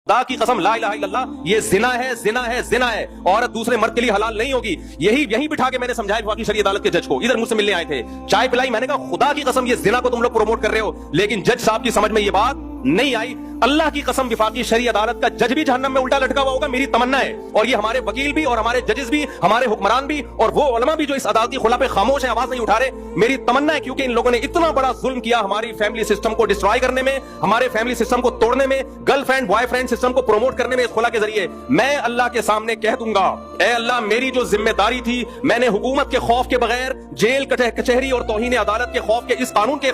خدا کی قسم لا الہ الا اللہ یہ زنا ہے زنا ہے زنا ہے. عورت دوسرے مرد کے لیے حلال نہیں ہوگی. یہیں بٹھا کے میں نے سمجھایا وفاقی شرعی عدالت کے جج کو. ادھر مجھ سے ملنے آئے تھے, چائے پلائی, میں نے کہا خدا کی قسم یہ زنا کو تم لوگ پروموٹ کر رہے ہو, لیکن جج صاحب کی سمجھ میں یہ بات نہیں آئی. اللہ کی قسم وفاقی شرعی عدالت کا جج بھی جہنم میں الٹا لٹکا ہوا ہوگا, میری تمنا ہے. اور یہ ہمارے وکیل بھی اور ہمارے ججز بھی, ہمارے حکمران بھی اور وہ علماء بھی جو اس عدالتی خلا پہ خاموش ہیں, آواز نہیں اٹھا رہے, میری تمنا ہے. کیونکہ ان لوگوں نے اتنا بڑا ظلم کیا ہماری فیملی سسٹم کو ڈسٹرائے کرنے میں, ہمارے فیملی سسٹم کو توڑنے میں, girl friend boy friend system کو پروموٹ کرنے میں اس خلا کے ذریعے. میں اللہ کے سامنے کہہ دوں گا, اے اللہ میری جو ذمہ داری تھی, میں نے حکومت کے خوف کے بغیر, جیل کچہری اور توہین عدالت کے خوف کے اس قانون کے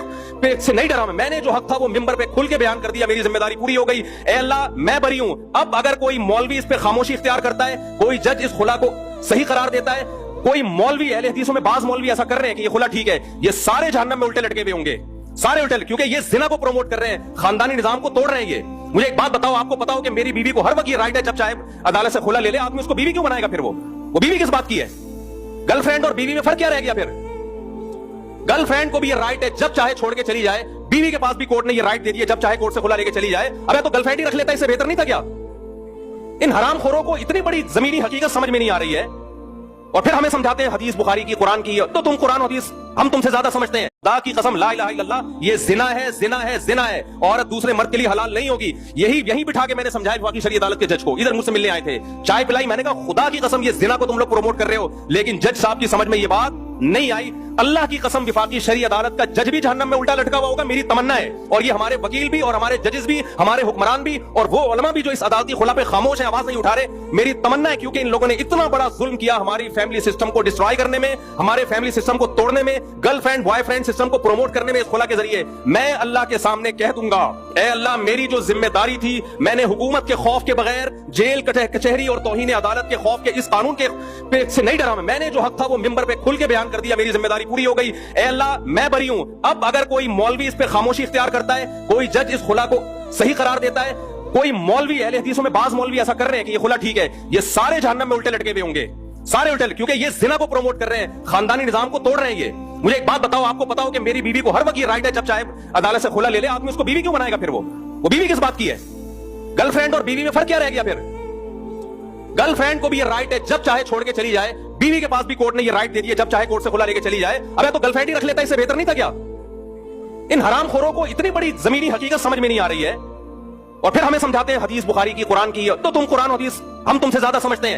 سے نہیں ڈرا. میں نے جو حق تھا وہ ممبر پہ کھل کے بیان کر دیا, میری ذمہ داری پوری ہو گئی. اے اللہ میں بری ہوں. اب اگر کوئی مولوی اس پہ خاموشی اختیار کرتا ہے, کوئی جج اس خلا کو صحیح قرار دیتا ہے, کوئی مولوی, اہل حدیثوں میں بعض مولوی ایسا کر رہے ہیں کہ یہ خلا ٹھیک ہے, یہ سارے جہنم میں الٹے لٹکے ہوئے ہوں گے, سارے الٹے, کیونکہ یہ زنا کو پروموٹ کر رہے ہیں, خاندانی نظام کو توڑ رہے ہیں. یہ مجھے ایک بات بتاؤ, آپ کو پتا ہو کہ میری بیوی کو ہر وقت یہ رائٹ ہے, جب چاہے عدالت سے خلا لے لے, آدمی اس کو بیوی کیوں بنائے گا؟ پھر وہ بیوی کس بات کی ہے؟ گرل فرینڈ اور بیوی میں فرق کیا رہ گیا؟ پھر گرل فرینڈ کو بھی یہ رائٹ ہے جب چاہے چھوڑ کے چلی جائے, بیوی کے پاس بھی کورٹ نے یہ رائٹ دے دی ہے جب چاہے کورٹ سے خلا لے کے چلی جائے. ابے تو گرل فرینڈ ہی رکھ لیتا, اس سے بہتر نہیں تھا کیا؟ ان حرام خوروں کو اتنی بڑی زمینی حقیقت سمجھ میں نہیں آ رہی ہے, اور پھر ہمیں سمجھاتے ہیں حدیث بخاری کی, قرآن کی, تو تم قرآن حدیث ہم تم سے زیادہ سمجھتے ہیں. خدا کی قسم لا الہ الا اللہ یہ زنا ہے زنا ہے زنا ہے. عورت دوسرے مرد کے لیے حلال نہیں ہوگی. یہیں بٹھا کے میں نے سمجھایا وفاقی شرعی عدالت کے جج کو. ادھر مجھ سے ملنے آئے تھے, چائے پلائی, میں نے کہا خدا کی قسم یہ زنا کو تم لوگ پروموٹ کر رہے ہو, لیکن جج صاحب کی سمجھ میں یہ بات نہیں آئی. اللہ کی قسم وفاقی شرعی عدالت کا جج بھی جہنم میں الٹا لٹکا ہوا ہوگا, میری تمنا ہے. اور یہ ہمارے وکیل بھی اور ہمارے ججز بھی, ہمارے حکمران بھی اور وہ علماء بھی جو اس عدالتی خلا پہ خاموش ہیں, آواز نہیں اٹھا رہے, میری تمنا ہے. کیونکہ ان لوگوں نے اتنا بڑا ظلم کیا ہماری فیملی سسٹم کو ڈسٹرائے کرنے میں, ہمارے فیملی سسٹم کو توڑنے میں, girl friend boy friend system کو پروموٹ کرنے میں اس خلا کے ذریعے. میں اللہ کے سامنے کہہ دوں گا, اے اللہ میری جو ذمہ داری تھی, میں نے حکومت کے خوف کے بغیر, جیل کچہری اور توہین عدالت کے خوف کے اس قانون کے سے نہیں ڈرا. میں نے جو حق تھا وہ ممبر پہ کھل کے بیان کر دیا, میری ذمہ داری پوری ہو گئی. اے اللہ میں بری ہوں. اب اگر کوئی مولوی اس پہ خاموشی اختیار کرتا ہے, کوئی جج اس خلا کو صحیح قرار دیتا ہے, کوئی مولوی, اہل حدیثوں میں بعض مولوی ایسا کر رہے ہیں کہ یہ خلا ٹھیک ہے, یہ سارے جہنم میں الٹے لٹکے ہوئے ہوں گے, سارے الٹے, کیونکہ یہ زنا کو پروموٹ کر رہے ہیں, خاندانی نظام کو توڑ رہے ہیں. یہ مجھے ایک بات بتاؤ, آپ کو پتا ہو کہ میری بیوی کو ہر وقت یہ رائٹ ہے جب چاہے عدالت سے خلا لے لے, آدمی اس کو بیوی کیوں بنائے گا؟ پھر وہ بیوی کس بات کی ہے؟ گرل فرینڈ اور بیوی میں فرق کیا رہ گیا؟ پھر گرل فرینڈ کو بھی یہ رائٹ ہے جب چاہے چھوڑ کے چلی جائے, بیوی کے پاس بھی کورٹ نے یہ رائٹ دے دی ہے جب چاہے کورٹ سے خلا لے کے چلی جائے. ابے تو گرل فرینڈ ہی رکھ لیتا, اس سے بہتر نہیں تھا کیا؟ ان حرام خوروں کو اتنی بڑی زمینی حقیقت سمجھ میں نہیں آ رہی ہے, اور پھر ہمیں سمجھاتے ہیں حدیث بخاری کی, قرآن کی, تو تم قرآن حدیث ہم تم سے زیادہ سمجھتے ہیں.